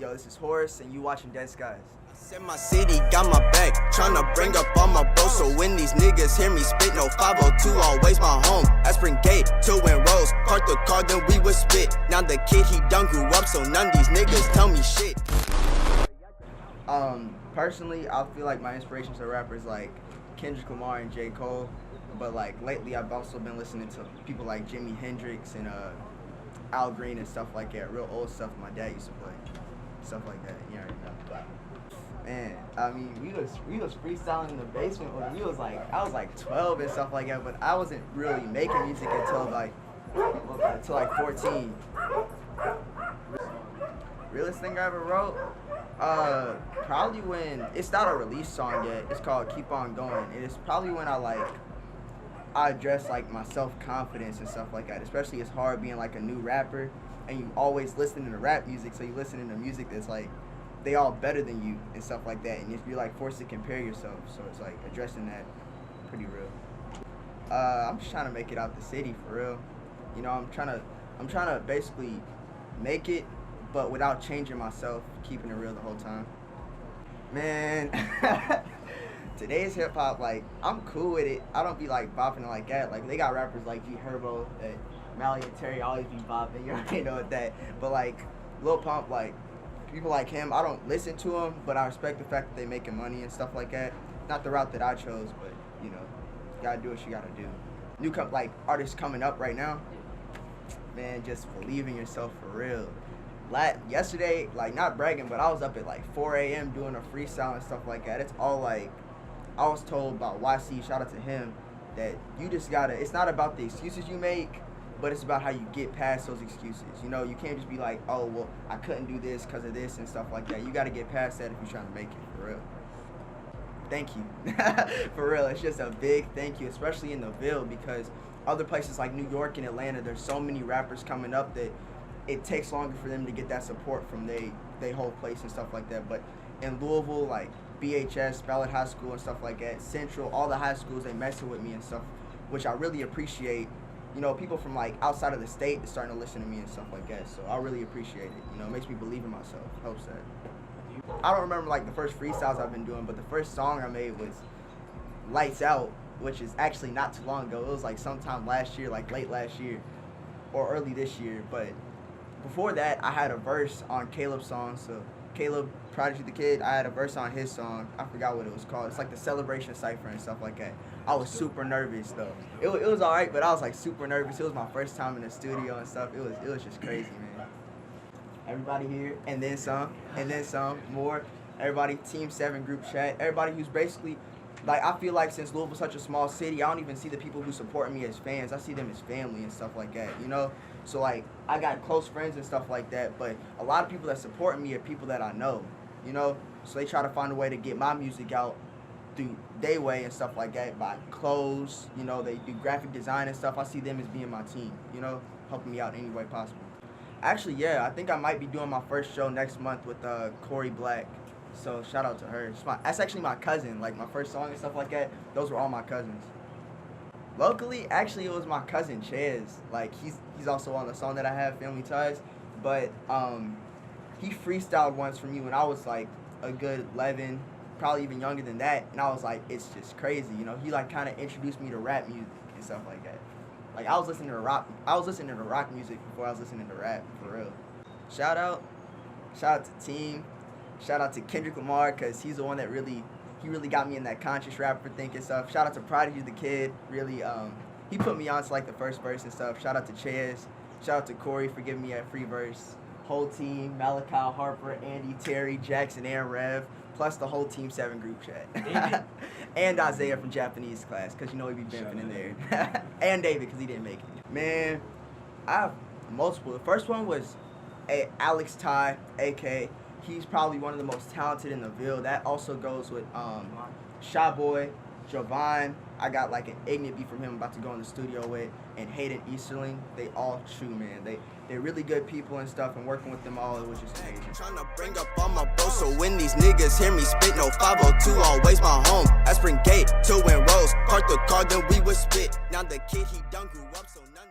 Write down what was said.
Yo, this is Horace, and you watching Deadskies. Said my city got my back, tryna bring up all my bros. So when these niggas hear me spit, no 502, always my home. At Spring Gate, to Win Rose, parked the car, then we would spit. Now the kid, he done grew up, so none of these niggas tell me shit. Personally, I feel like my inspirations are rappers like Kendrick Lamar and J. Cole. But like lately, I've also been listening to people like Jimi Hendrix and Al Green and stuff like that. Real old stuff my dad used to play. Stuff like that. You already know. Man, I mean, we was freestyling in the basement when I was like 12 and stuff like that. But I wasn't really making music until like 14. Realest thing I ever wrote, probably when it's not a release song yet. It's called Keep On Going. And it's probably when I address like my self-confidence and stuff like that. Especially it's hard being like a new rapper and you always listening to rap music, so you listening to music that's like they all better than you and stuff like that, and if you're like forced to compare yourself, so it's like addressing that pretty real. I'm just trying to make it out the city for real. You know, I'm trying to basically make it, but without changing myself, keeping it real the whole time. Man, today's hip hop, like, I'm cool with it. I don't be like bopping it like that. Like, they got rappers like G Herbo that Mally and Terry always be bopping. You already know what that. But like Lil Pump, like people like him, I don't listen to him, but I respect the fact that they making money and stuff like that. Not the route that I chose, but you know, you gotta do what you gotta do. New artists coming up right now. Man, just believe in yourself for real. Yesterday, like, not bragging, but I was up at like 4 a.m. doing a freestyle and stuff like that. It's all like, I was told about YC, shout out to him, that you just gotta, it's not about the excuses you make, but it's about how you get past those excuses. You know, you can't just be like, oh, well, I couldn't do this because of this and stuff like that. You gotta get past that if you're trying to make it, for real. Thank you. For real, it's just a big thank you, especially in the Ville, because other places like New York and Atlanta, there's so many rappers coming up that it takes longer for them to get that support from they whole place and stuff like that. But in Louisville, like BHS, Ballard High School and stuff like that, Central, all the high schools, they messing with me and stuff, which I really appreciate. You know, people from like outside of the state are starting to listen to me and stuff like that, so I really appreciate it. You know, it makes me believe in myself. Helps that. I don't remember like the first freestyles I've been doing, but the first song I made was Lights Out, which is actually not too long ago. It was like sometime last year, like late last year or early this year. But before that, I had a verse on Caleb's song. So Caleb, Prodigy the Kid, I had a verse on his song. I forgot what it was called. It's like the Celebration Cypher and stuff like that. I was super nervous though. It was all right, but I was like super nervous. It was my first time in the studio and stuff. It was just crazy, man. Everybody here, and then some more. Everybody, Team 7 group chat. Everybody who's basically, like, I feel like since Louisville's such a small city, I don't even see the people who support me as fans. I see them as family and stuff like that, you know? So, like, I got close friends and stuff like that, but a lot of people that support me are people that I know, you know? So they try to find a way to get my music out through their way and stuff like that, by clothes, you know, they do graphic design and stuff. I see them as being my team, you know, helping me out in any way possible. Actually, yeah, I think I might be doing my first show next month with Corey Black. So shout out to her. That's actually my cousin. Like my first song and stuff like that, those were all my cousins. Locally, actually, it was my cousin Chaz. Like he's also on the song that I have, Family Ties. But he freestyled once for me when I was like a good 11, probably even younger than that. And I was like, it's just crazy, you know. He like kind of introduced me to rap music and stuff like that. Like I was listening to rock music before I was listening to rap, for real. Shout out to Team. Shout out to Kendrick Lamar, because he's the one that really got me in that conscious rapper thinking stuff. Shout out to Prodigy the Kid, really, he put me on to like the first verse and stuff. Shout out to Chaz. Shout out to Corey for giving me a free verse. Whole team, Malachi, Harper, Andy, Terry, Jackson, and Rev, plus the whole Team 7 group chat. And Isaiah from Japanese class, because you know he be bimping in there. And David, because he didn't make it. Man, I have multiple. The first one was Alex Ty, AK. He's probably one of the most talented in the Ville. That also goes with Shy Boy, Jovan. I got like an ignorant beat from him I'm about to go in the studio with, and Hayden Easterling. They all true, man. They're really good people and stuff, and working with them all, it was just amazing. Tryna bring up all my bros, so when these niggas hear me spit, no 502, always my home. At Spring Gate, to Win Rose, parked the car, then we would spit. Now the kid, he done grew up, so none